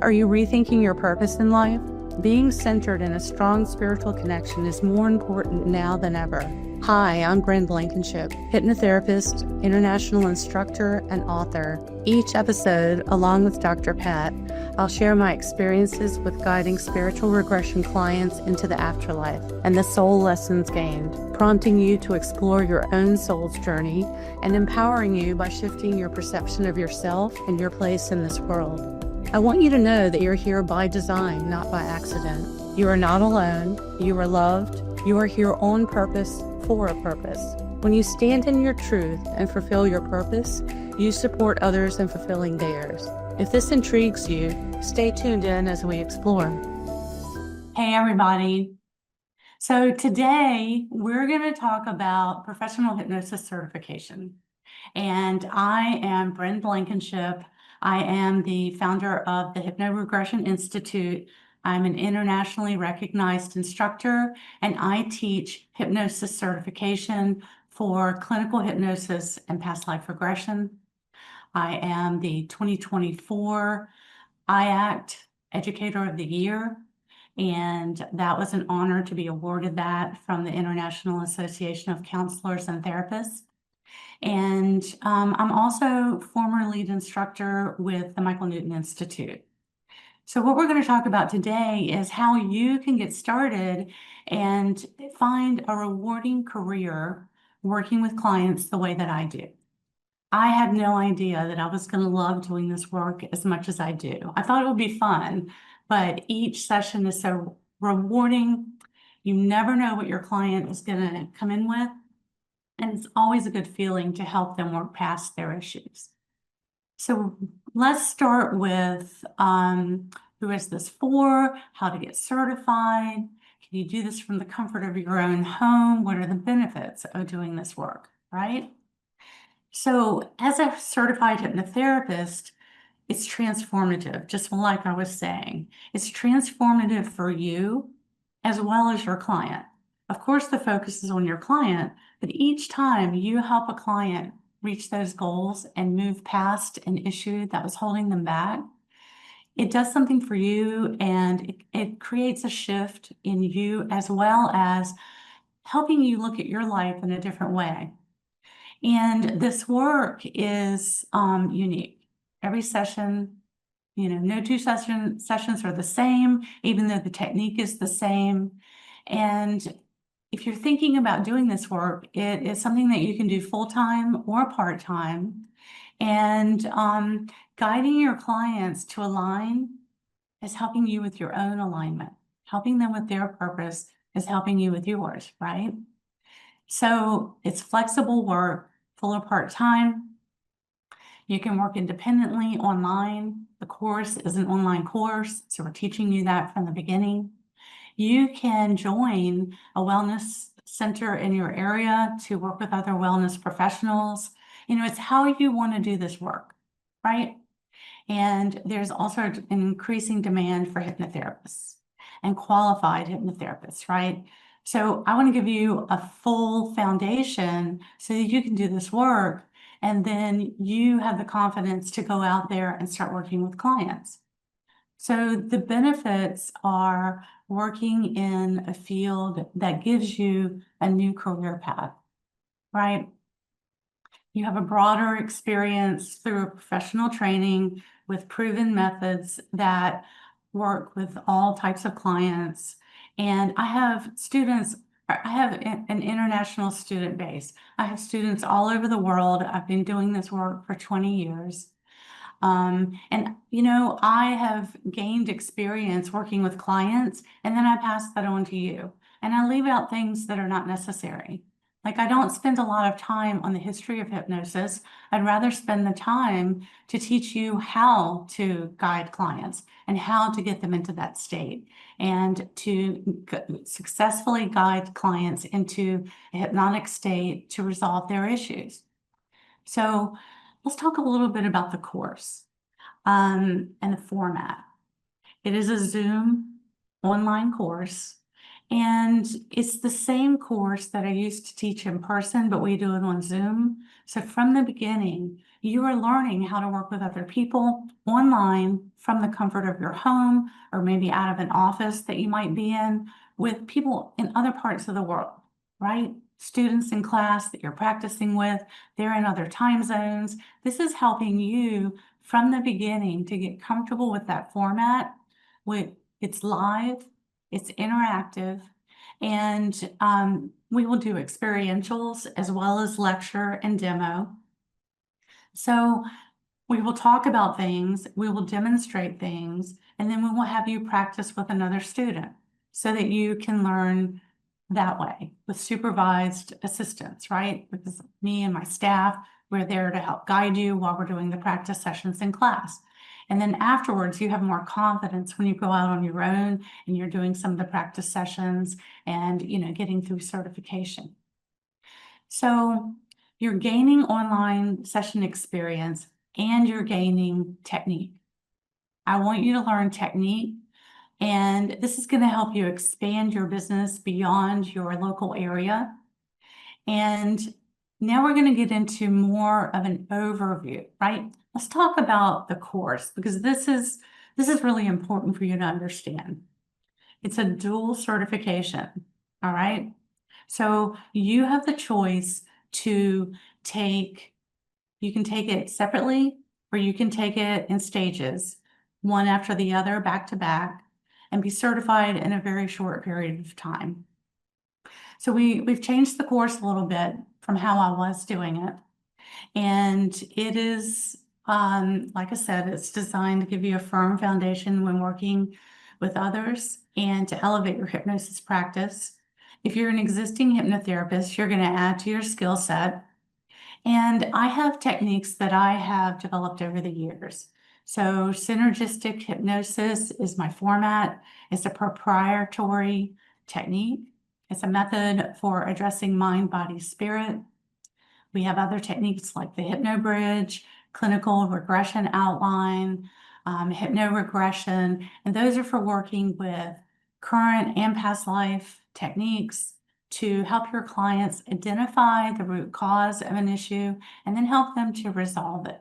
Are you rethinking your purpose in life? Being centered in a strong spiritual connection is more important now than ever. Hi, I'm Bryn Blankinship, hypnotherapist, international instructor, and author. Each episode, along with Dr. Pat, I'll share my experiences with guiding spiritual regression clients into the afterlife and the soul lessons gained, prompting you to explore your own soul's journey and empowering you by shifting your perception of yourself and your place in this world. I want you to know that you're here by design, not by accident. You are not alone. You are loved. You are here on purpose, for a purpose. When you stand in your truth and fulfill your purpose, you support others in fulfilling theirs. If this intrigues you, stay tuned in as we explore. Hey, everybody. So today we're going to talk about professional hypnosis certification. And I am Bryn Blankinship. I am the founder of the HypnoRegression Institute. I'm an internationally recognized instructor, and I teach hypnosis certification for clinical hypnosis and past life regression. I am the 2024 IACT Educator of the Year, and that was an honor to be awarded that from the International Association of Counselors and Therapists. And I'm also former lead instructor with the Michael Newton Institute. So what we're going to talk about today is how you can get started and find a rewarding career working with clients the way that I do. I had no idea that I was going to love doing this work as much as I do. I thought it would be fun, but each session is so rewarding. You never know what your client is going to come in with. And it's always a good feeling to help them work past their issues. So let's start with who is this for, how to get certified. Can you do this from the comfort of your own home? What are the benefits of doing this work, right? So as a certified hypnotherapist, it's transformative, just like I was saying. It's transformative for you as well as your client. Of course, the focus is on your client, but each time you help a client reach those goals and move past an issue that was holding them back, it does something for you, and it creates a shift in you as well as helping you look at your life in a different way. And this work is unique. Every session, no two sessions are the same, even though the technique is the same. And if you're thinking about doing this work, it is something that you can do full-time or part-time. And guiding your clients to align is helping you with your own alignment. Helping them with their purpose is helping you with yours, right? So it's flexible work, full or part-time. You can work independently online. The course is an online course, so we're teaching you that from the beginning. You can join a wellness center in your area to work with other wellness professionals. It's how you want to do this work, right? And there's also an increasing demand for hypnotherapists and qualified hypnotherapists, right? So I want to give you a full foundation so that you can do this work, and then you have the confidence to go out there and start working with clients. So the benefits are working in a field that gives you a new career path, right? You have a broader experience through professional training with proven methods that work with all types of clients. And I have an international student base. I have students all over the world. I've been doing this work for 20 years. I have gained experience working with clients, and then I pass that on to you. And I leave out things that are not necessary. Like, I don't spend a lot of time on the history of hypnosis. I'd rather spend the time to teach you how to guide clients and how to get them into that state and to successfully guide clients into a hypnotic state to resolve their issues. So let's talk a little bit about the course and the format. It is a Zoom online course, And it's the same course that I used to teach in person, but we do it on Zoom. So from the beginning, you are learning how to work with other people online from the comfort of your home, or maybe out of an office that you might be in, with people in other parts of the world, right? Students in class that you're practicing with, they're in other time zones. This is helping you from the beginning to get comfortable with that format. It's live, it's interactive, and we will do experientials as well as lecture and demo. So we will talk about things, we will demonstrate things, and then we will have you practice with another student so that you can learn that way with supervised assistance, right? Because me and my staff, we're there to help guide you while we're doing the practice sessions in class. And then afterwards, you have more confidence when you go out on your own and you're doing some of the practice sessions and, getting through certification. So you're gaining online session experience and you're gaining technique. I want you to learn technique, and this is going to help you expand your business beyond your local area. And now we're going to get into more of an overview, right? Let's talk about the course, because this is really important for you to understand. It's a dual certification, all right? So you have the choice to you can take it separately, or you can take it in stages, one after the other, back to back, and be certified in a very short period of time. So we've changed the course a little bit from how I was doing it. And it is, like I said, it's designed to give you a firm foundation when working with others and to elevate your hypnosis practice. If you're an existing hypnotherapist, you're going to add to your skill set. And I have techniques that I have developed over the years. So synergistic hypnosis is my format. It's a proprietary technique. It's a method for addressing mind, body, spirit. We have other techniques like the HypnoBridge, clinical regression outline, HypnoRegression, and those are for working with current and past life techniques to help your clients identify the root cause of an issue and then help them to resolve it,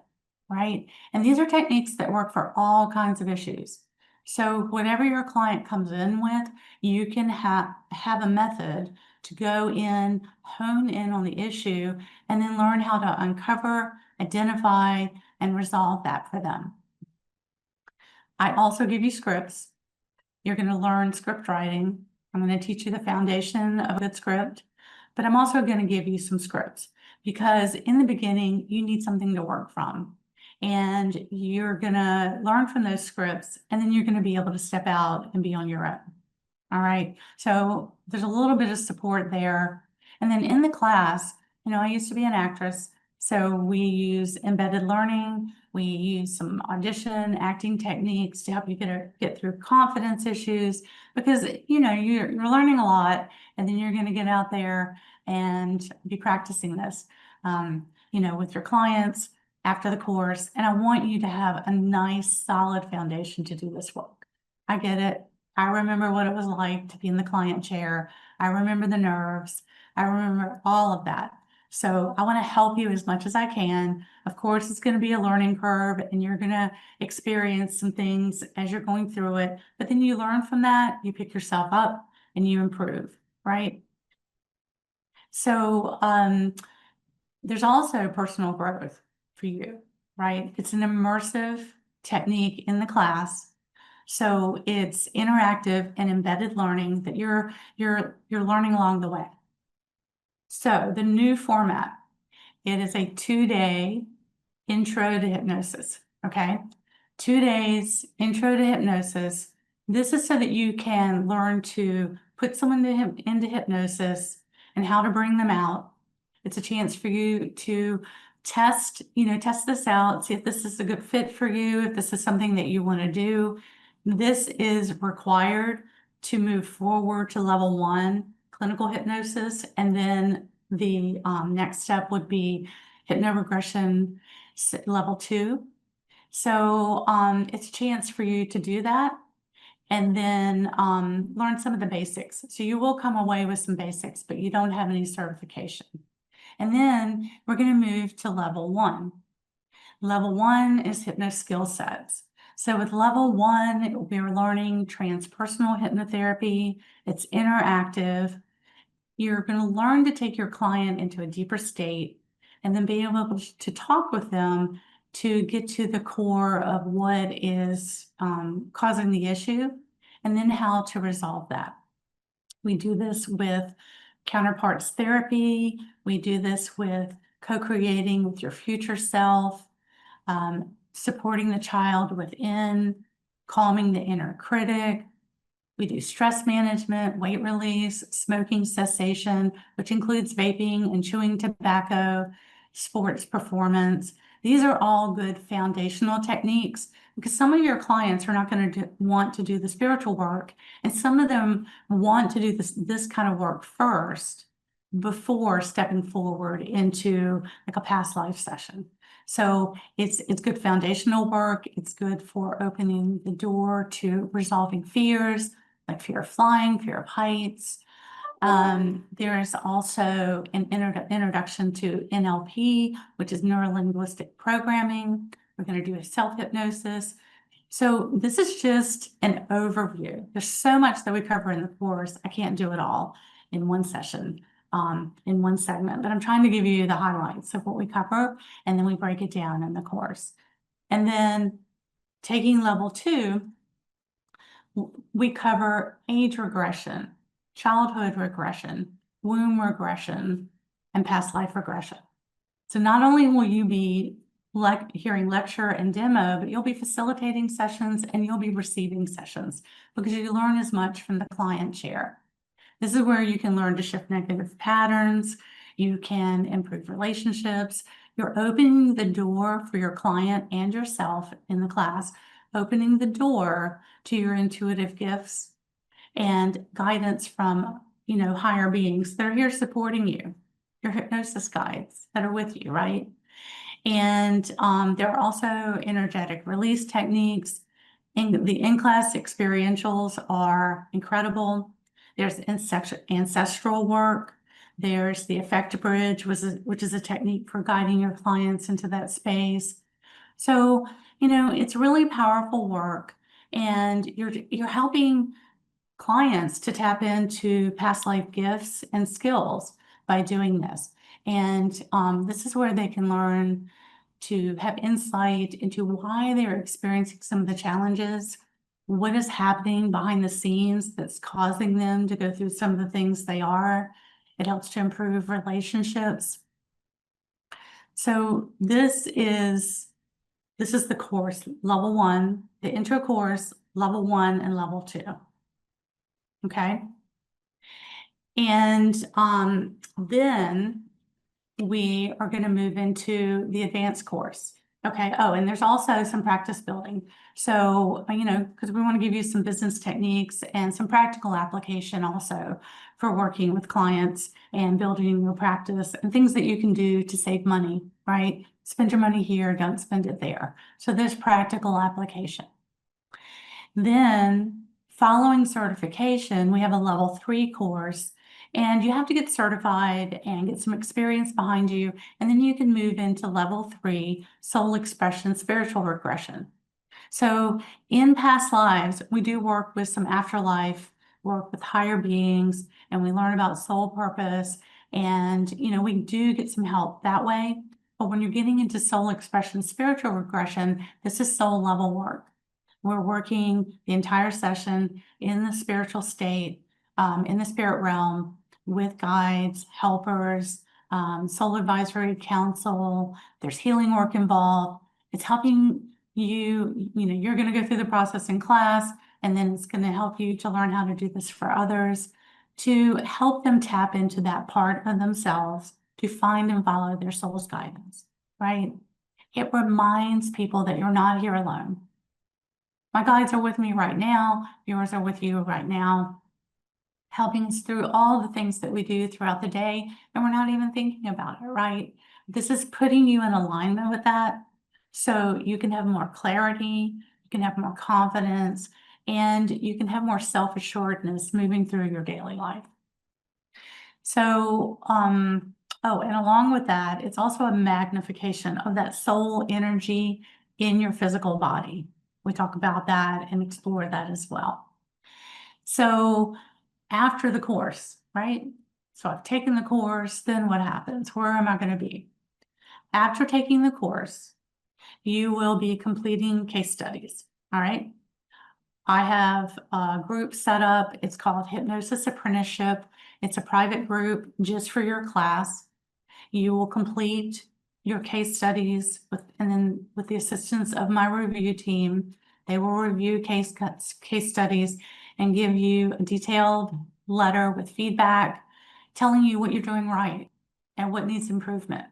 right? And these are techniques that work for all kinds of issues. So whatever your client comes in with, you can have a method to go in, hone in on the issue, and then learn how to uncover, identify, and resolve that for them. I also give you scripts. You're going to learn script writing. I'm going to teach you the foundation of a good script, but I'm also going to give you some scripts, because in the beginning, you need something to work from. And you're going to learn from those scripts, and then you're going to be able to step out and be on your own. All right, so there's a little bit of support there. And then in the class, I used to be an actress, so we use embedded learning. We use some audition acting techniques to help you get through confidence issues, because you're learning a lot, and then you're going to get out there and be practicing this, with your clients after the course. And I want you to have a nice, solid foundation to do this work. I get it. I remember what it was like to be in the client chair. I remember the nerves. I remember all of that. So I want to help you as much as I can. Of course, it's going to be a learning curve, and you're going to experience some things as you're going through it. But then you learn from that, you pick yourself up, and you improve, right? So there's also personal growth for you, right? It's an immersive technique in the class. So it's interactive and embedded learning that you're learning along the way. So the new format, it is a 2-day intro to hypnosis, okay? 2 days intro to hypnosis. This is so that you can learn to put someone into hypnosis and how to bring them out. It's a chance for you to test this out, see if this is a good fit for you, if this is something that you want to do. This is required to move forward to level 1 clinical hypnosis, and then the next step would be HypnoRegression level 2. So it's a chance for you to do that. and then learn some of the basics. So you will come away with some basics, but you don't have any certification. And then we're going to move to level 1. Level 1 is hypno skill sets. So with level 1, we're learning transpersonal hypnotherapy. It's interactive. You're going to learn to take your client into a deeper state and then be able to talk with them to get to the core of what is causing the issue and then how to resolve that. We do this with counterparts therapy. We do this with co-creating with your future self, supporting the child within, calming the inner critic. We do stress management, weight release, smoking cessation, which includes vaping and chewing tobacco, sports performance. These are all good foundational techniques because some of your clients are not going to want to do the spiritual work, and some of them want to do this kind of work first before stepping forward into like a past life session. So it's good foundational work. It's good for opening the door to resolving fears, like fear of flying, fear of heights. There's also an introduction to NLP, which is neuro-linguistic programming. We're going to do a self-hypnosis. So this is just an overview. There's so much that we cover in the course. I can't do it all in one session, in one segment, but I'm trying to give you the highlights of what we cover, and then we break it down in the course. And then taking level 2, we cover age regression, childhood regression, womb regression, and past life regression. So not only will you be hearing lecture and demo, but you'll be facilitating sessions and you'll be receiving sessions because you learn as much from the client chair. This is where you can learn to shift negative patterns. You can improve relationships. You're opening the door for your client and yourself in the class, opening the door to your intuitive gifts and guidance from, higher beings that are here supporting you, your hypnosis guides that are with you, right? And there are also energetic release techniques. The in-class experientials are incredible. There's ancestral work. There's the effect bridge, which is a technique for guiding your clients into that space. So, it's really powerful work, and you're helping clients to tap into past life gifts and skills by doing this. And this is where they can learn to have insight into why they're experiencing some of the challenges, what is happening behind the scenes that's causing them to go through some of the things they are. It helps to improve relationships. So this is the course, level 1, the intro course, level 1 and level 2. Okay. And then we are going to move into the advanced course. Okay. Oh, and there's also some practice building. So, because we want to give you some business techniques and some practical application also for working with clients and building your practice and things that you can do to save money, right? Spend your money here, don't spend it there. So there's practical application. Then following certification, we have a level 3 course, and you have to get certified and get some experience behind you. And then you can move into level 3, soul expression, spiritual regression. So in past lives, we do work with some afterlife, work with higher beings, and we learn about soul purpose. And, we do get some help that way. But when you're getting into soul expression, spiritual regression, this is soul level work. We're working the entire session in the spiritual state, in the spirit realm, with guides, helpers, soul advisory council. There's healing work involved. It's helping you, you're going to go through the process in class, and then it's going to help you to learn how to do this for others, to help them tap into that part of themselves to find and follow their soul's guidance, right? It reminds people that you're not here alone. My guides are with me right now. Yours are with you right now, helping us through all the things that we do throughout the day, and we're not even thinking about it, right? This is putting you in alignment with that so you can have more clarity, you can have more confidence, and you can have more self-assuredness moving through your daily life. So, oh, and along with that, it's also a magnification of that soul energy in your physical body. We talk about that and explore that as well. So after the course, right? So I've taken the course, then what happens? Where am I going to be? After taking the course, you will be completing case studies, all right? I have a group set up. It's called Hypnosis Apprenticeship. It's a private group just for your class. You will complete your case studies and then with the assistance of my review team, they will review case studies and give you a detailed letter with feedback telling you what you're doing right and what needs improvement.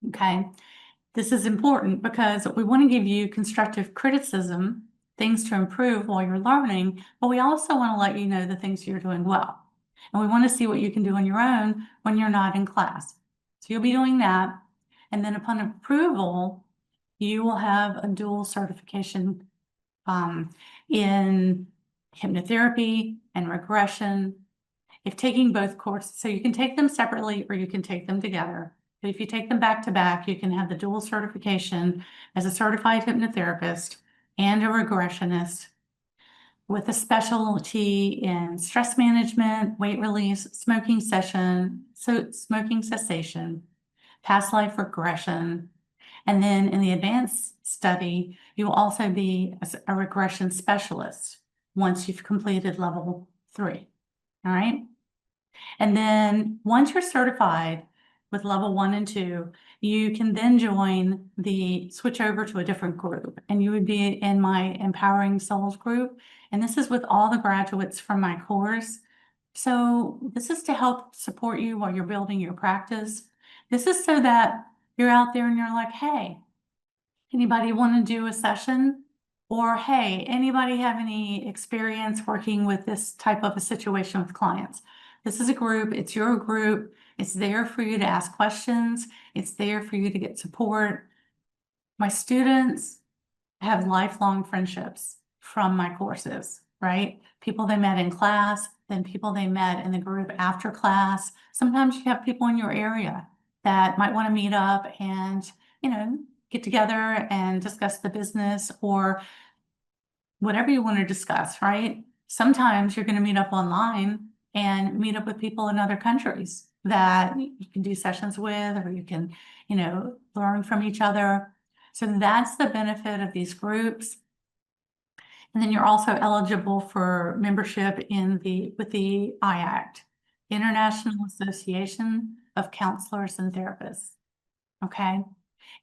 Okay. This is important because we want to give you constructive criticism, things to improve while you're learning, but we also want to let you know the things you're doing well. And we want to see what you can do on your own when you're not in class. So you'll be doing that. And then upon approval, you will have a dual certification in hypnotherapy and regression. If taking both courses, so you can take them separately or you can take them together. But if you take them back to back, you can have the dual certification as a certified hypnotherapist and a regressionist with a specialty in stress management, weight release, smoking cessation, past life regression. And then in the advanced study, you will also be a regression specialist once you've completed level 3. All right. And then once you're certified with level 1 and 2, you can then switch over to a different group, and you would be in my Empowering Souls group. And this is with all the graduates from my course. So this is to help support you while you're building your practice. This is so that you're out there and you're like, hey, anybody want to do a session? Or, hey, anybody have any experience working with this type of a situation with clients? This is a group, it's your group. It's there for you to ask questions. It's there for you to get support. My students have lifelong friendships from my courses, right? People they met in class, then people they met in the group after class. Sometimes you have people in your area that might want to meet up and, get together and discuss the business or whatever you want to discuss, right? Sometimes you're going to meet up online and meet up with people in other countries that you can do sessions with, or you can, learn from each other. So that's the benefit of these groups. And then you're also eligible for membership with the IACT, International Association of Counselors and Therapists. Okay.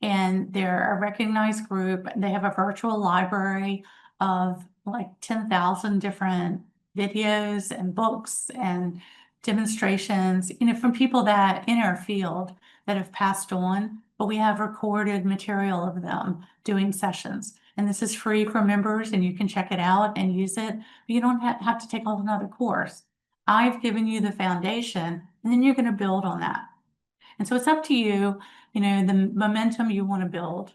And they're a recognized group. They have a virtual library of like 10,000 different videos and books and demonstrations, from people that in our field that have passed on, but we have recorded material of them doing sessions. And this is free for members and you can check it out and use it, but you don't have to take on another course. I've given you the foundation and then you're going to build on that. And so it's up to you, the momentum you want to build.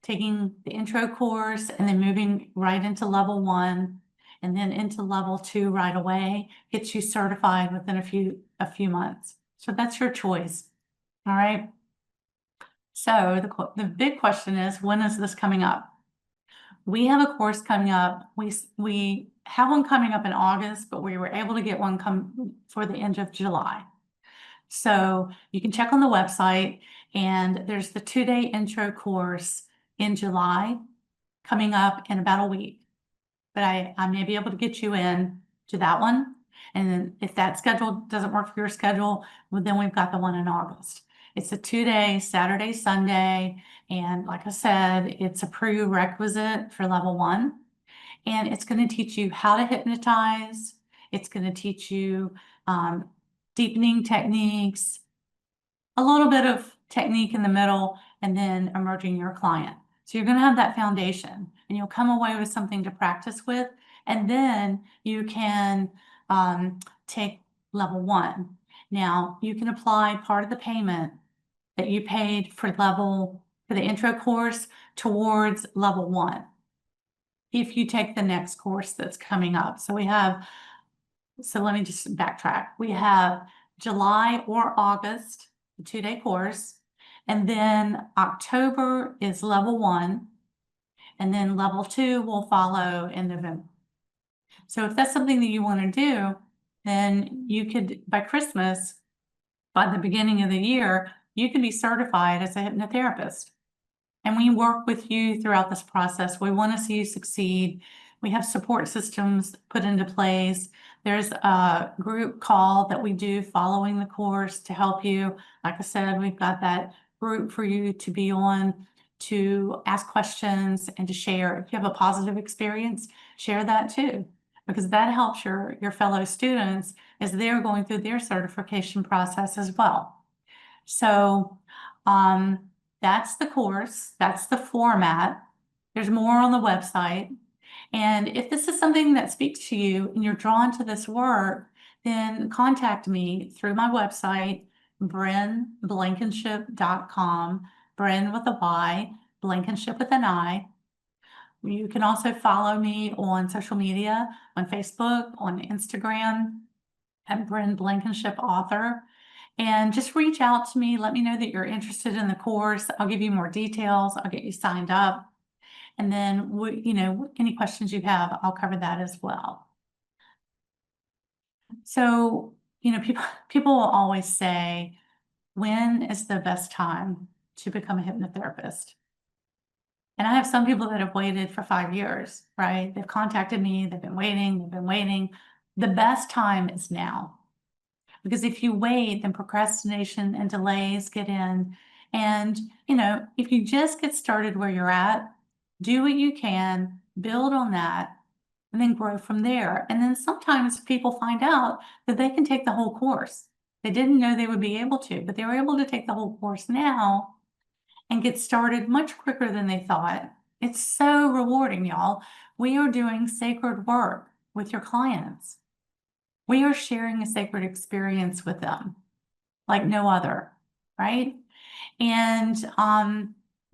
Taking the intro course and then moving right into level 1 and then into level 2 right away gets you certified within a few months. So that's your choice. All right. So the big question is, when is this coming up? We have a course coming up. We have one coming up in August, but we were able to get one come for the end of July. So you can check on the website, and there's the 2-day intro course in July coming up in about a week. But I may be able to get you in to that one. And then if that schedule doesn't work for your schedule, well, then we've got the one in August. It's a 2-day, Saturday, Sunday. And like I said, it's a prerequisite for level 1. And it's going to teach you how to hypnotize. It's going to teach you deepening techniques, a little bit of technique in the middle, and then emerging your client. So you're going to have that foundation and you'll come away with something to practice with. And then you can take level 1. Now you can apply part of the payment that you paid for the intro course towards level 1. if you take the next course that's coming up. So let me just backtrack. We have July or August, the 2-day course, and then October is level 1, and then level 2 will follow in November. So if that's something that you want to do, then you could, by Christmas, by the beginning of the year, you can be certified as a hypnotherapist. And we work with you throughout this process. We want to see you succeed. We have support systems put into place. There's a group call that we do following the course to help you. Like I said, we've got that group for you to be on, to ask questions and to share. If you have a positive experience, share that too, because that helps your fellow students as they're going through their certification process as well. So that's the course, that's the format. There's more on the website. And if this is something that speaks to you and you're drawn to this work, then contact me through my website, brynblankinship.com, Bryn with a Y, Blankinship with an I. You can also follow me on social media, on Facebook, on Instagram, at Bryn Blankinship Author. And just reach out to me. Let me know that you're interested in the course. I'll give you more details. I'll get you signed up. And then, any questions you have, I'll cover that as well. So, people will always say, when is the best time to become a hypnotherapist? And I have some people that have waited for 5 years, right? They've contacted me, they've been waiting. The best time is now. Because if you wait, then procrastination and delays get in. And, if you just get started where you're at, do what you can, build on that, and then grow from there. And then sometimes people find out that they can take the whole course. They didn't know they would be able to, but they were able to take the whole course now and get started much quicker than they thought. It's so rewarding, y'all. We are doing sacred work with your clients. We are sharing a sacred experience with them like no other, right? And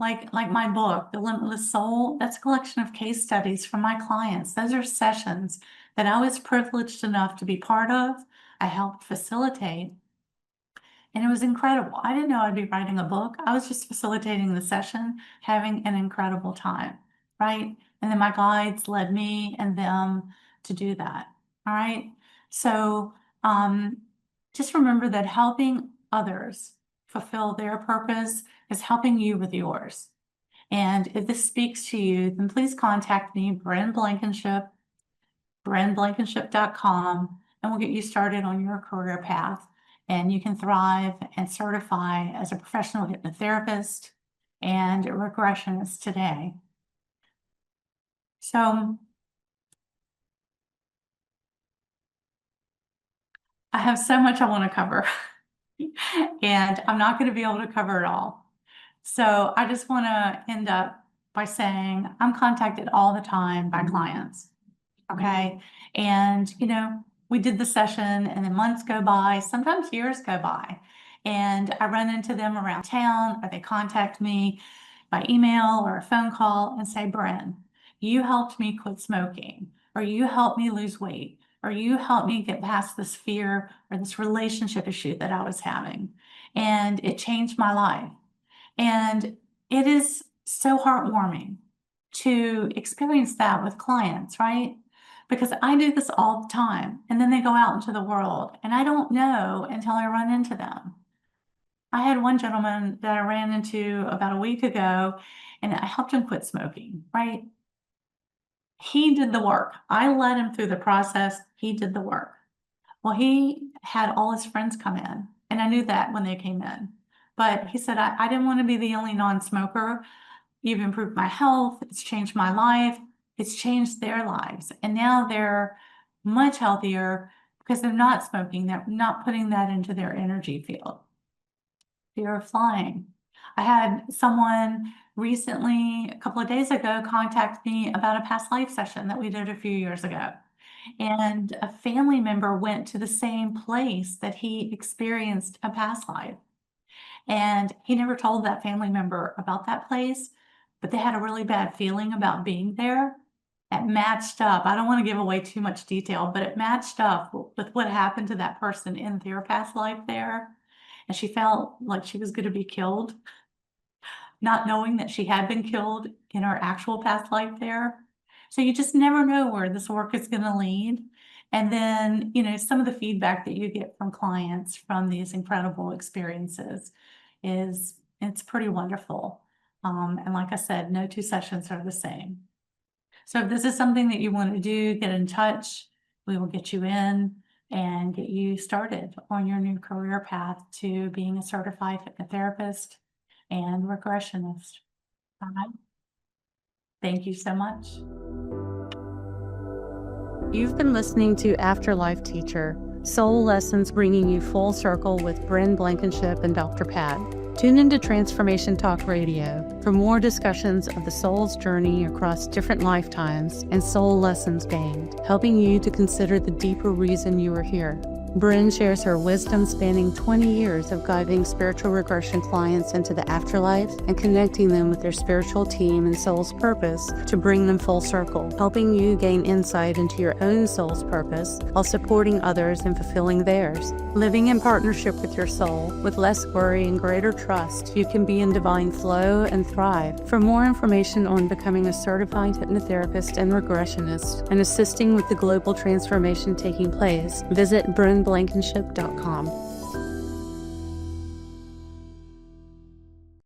like my book, The Limitless Soul, that's a collection of case studies from my clients. Those are sessions that I was privileged enough to be part of. I helped facilitate, and it was incredible. I didn't know I'd be writing a book. I was just facilitating the session, having an incredible time, right? And then my guides led me and them to do that, all right? So just remember that helping others fulfill their purpose is helping you with yours. And if this speaks to you, then please contact me, Bryn Blankinship, brynblankinship.com, and we'll get you started on your career path. And you can thrive and certify as a professional hypnotherapist and a regressionist today. So I have so much I want to cover, and I'm not going to be able to cover it all. So I just want to end up by saying I'm contacted all the time by clients. Okay. And, we did the session and then months go by, sometimes years go by, and I run into them around town, or they contact me by email or a phone call and say, Bryn, you helped me quit smoking, or you helped me lose weight, or you helped me get past this fear or this relationship issue that I was having. And it changed my life. And it is so heartwarming to experience that with clients, right? Because I do this all the time, and then they go out into the world, and I don't know until I run into them. I had one gentleman that I ran into about a week ago, and I helped him quit smoking, right? He did the work. I led him through the process. He did the work. Well, he had all his friends come in, and I knew that when they came in. But he said, I didn't want to be the only non-smoker. You've improved my health. It's changed my life. It's changed their lives. And now they're much healthier because they're not smoking. They're not putting that into their energy field. Fear of flying. I had someone recently, a couple of days ago, contact me about a past life session that we did a few years ago. And a family member went to the same place that he experienced a past life. And he never told that family member about that place, but they had a really bad feeling about being there. it matched up. I don't want to give away too much detail, but it matched up with what happened to that person in their past life there. And she felt like she was going to be killed, not knowing that she had been killed in her actual past life there. So you just never know where this work is going to lead. And then, some of the feedback that you get from clients from these incredible experiences it's pretty wonderful. And like I said, no two sessions are the same. So if this is something that you want to do, get in touch. We will get you in and get you started on your new career path to being a certified hypnotherapist and regressionist. All right. Thank you so much. You've been listening to Afterlife Teacher, Soul Lessons bringing you full circle with Bryn Blankinship and Dr. Pat. Tune into Transformation Talk Radio for more discussions of the soul's journey across different lifetimes and soul lessons gained, helping you to consider the deeper reason you are here. Bryn shares her wisdom spanning 20 years of guiding spiritual regression clients into the afterlife and connecting them with their spiritual team and soul's purpose to bring them full circle, helping you gain insight into your own soul's purpose while supporting others in fulfilling theirs. Living in partnership with your soul, with less worry and greater trust, you can be in divine flow and thrive. For more information on becoming a certified hypnotherapist and regressionist and assisting with the global transformation taking place, visit brynblankinship.com.